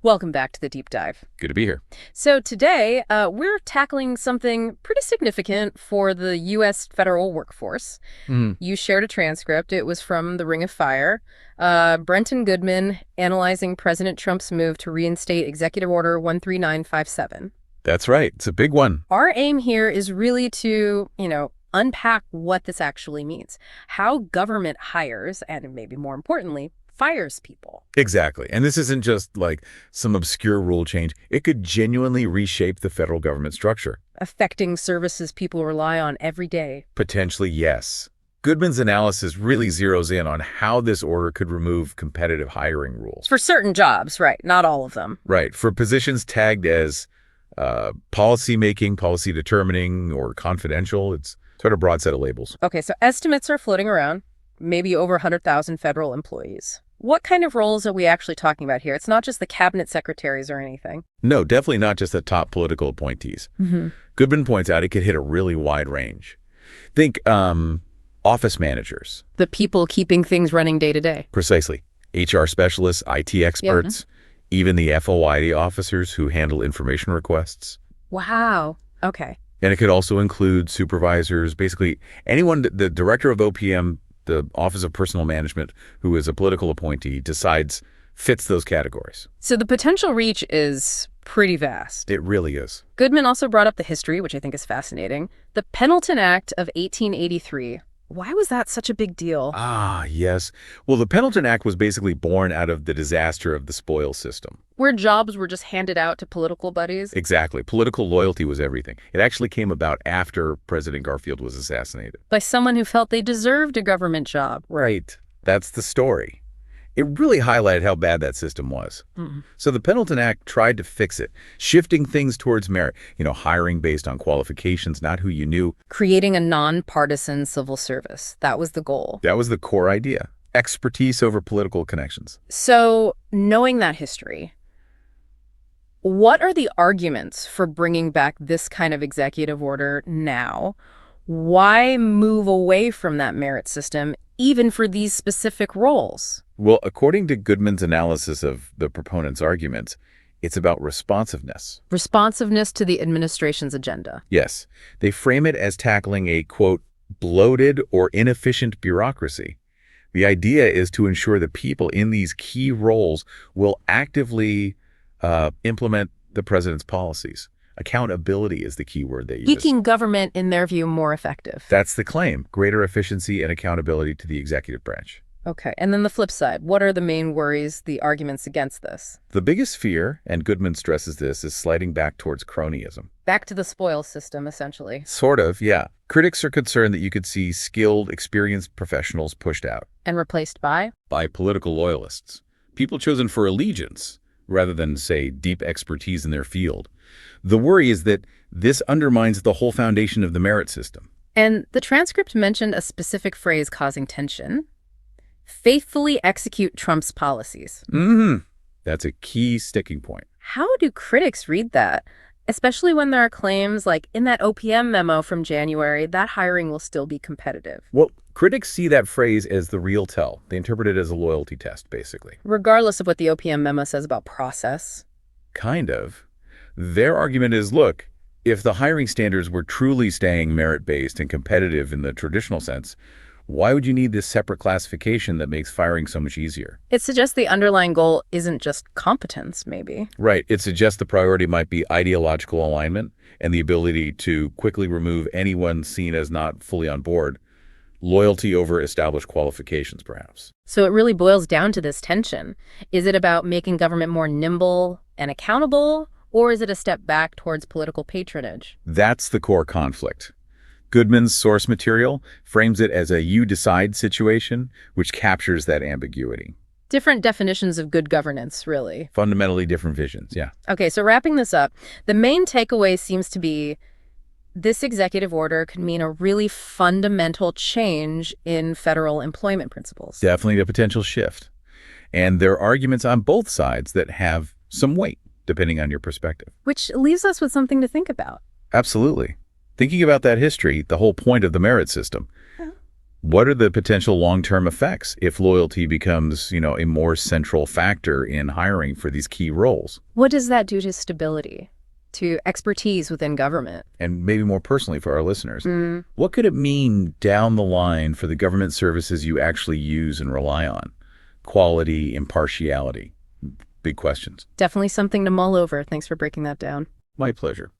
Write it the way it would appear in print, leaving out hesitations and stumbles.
Welcome back to the deep dive. Good to be here. So today, we're tackling something pretty significant for the U.S. federal workforce. Mhm. You shared a transcript. It was from the Ring of Fire. Brenton Goodman analyzing President Trump's move to reinstate Executive Order 13957. That's right. It's a big one. Our aim here is really to, unpack what this actually means, how government hires, and maybe more importantly, fires people. Exactly. And this isn't just like some obscure rule change. It could genuinely reshape the federal government structure. Affecting services people rely on every day. Potentially, yes. Goodman's analysis really zeroes in on how this order could remove competitive hiring rules. For certain jobs, right, not all of them. Right. For positions tagged as policy making, policy determining, or confidential, it's sort of a broad set of labels. Okay, so estimates are floating around, maybe over 100,000 federal employees. What kind of roles are we actually talking about here? It's not just the cabinet secretaries or anything. No, definitely not just the top political appointees. Goodman points out it could hit a really wide range. Think office managers. The people keeping things running day to day. Precisely. HR specialists, IT experts, even the FOID officers who handle information requests. Wow. Okay. And it could also include supervisors, basically anyone, the director of OPM, the Office of Personnel Management, who is a political appointee, decides fits those categories. So the potential reach is pretty vast. It really is. Goodman also brought up the history, which I think is fascinating. The Pendleton Act of 1883. Why was that such a big deal? Ah, yes. Well, the Pendleton Act was basically born out of the disaster of the spoils system. Where jobs were just handed out to political buddies? Exactly. Political loyalty was everything. It actually came about after President Garfield was assassinated. By someone who felt they deserved a government job. Right. That's the story. It really highlighted how bad that system was. So the Pendleton Act tried to fix it, shifting things towards merit, hiring based on qualifications, not who you knew. Creating a nonpartisan civil service. That was the goal. That was the core idea. Expertise over political connections. So, knowing that history, what are the arguments for bringing back this kind of executive order now? Why move away from that merit system, even for these specific roles? Well, according to Goodman's analysis of the proponents' arguments, it's about responsiveness. Responsiveness to the administration's agenda. Yes. They frame it as tackling a, quote, bloated or inefficient bureaucracy. The idea is to ensure the people in these key roles will actively implement the president's policies. Accountability is the key word they use. Making government, in their view, more effective. That's the claim, greater efficiency and accountability to the executive branch. Okay, and then the flip side. What are the main worries, the arguments against this? The biggest fear, and Goodman stresses this, is sliding back towards cronyism. Back to the spoils system, essentially. Sort of, yeah. Critics are concerned that you could see skilled, experienced professionals pushed out. And replaced by? By political loyalists. People chosen for allegiance, rather than, say, deep expertise in their field. The worry is that this undermines the whole foundation of the merit system. And the transcript mentioned a specific phrase causing tension. Faithfully execute Trump's policies. That's a key sticking point. How do critics read that? Especially when there are claims like in that OPM memo from January, that hiring will still be competitive. Well, critics see that phrase as the real tell. They interpret it as a loyalty test, basically. Regardless of what the OPM memo says about process. Kind of. Their argument is, look, if the hiring standards were truly staying merit-based and competitive in the traditional sense, why would you need this separate classification that makes firing so much easier? It suggests the underlying goal isn't just competence, maybe. Right. It suggests the priority might be ideological alignment and the ability to quickly remove anyone seen as not fully on board. Loyalty over established qualifications, perhaps. So it really boils down to this tension. Is it about making government more nimble and accountable, or is it a step back towards political patronage? That's the core conflict. Goodman's source material frames it as a you decide situation, which captures that ambiguity. Different definitions of good governance, really. Fundamentally different visions, yeah. Okay, so wrapping this up, the main takeaway seems to be this executive order could mean a really fundamental change in federal employment principles. Definitely a potential shift. And there are arguments on both sides that have some weight, depending on your perspective. Which leaves us with something to think about. Absolutely. Thinking about that history, the whole point of the merit system, What are the potential long-term effects if loyalty becomes, a more central factor in hiring for these key roles? What does that do to stability, to expertise within government? And maybe more personally for our listeners, Mm, what could it mean down the line for the government services you actually use and rely on? Quality, impartiality, big questions. definitely something to mull over. Thanks for breaking that down. My pleasure.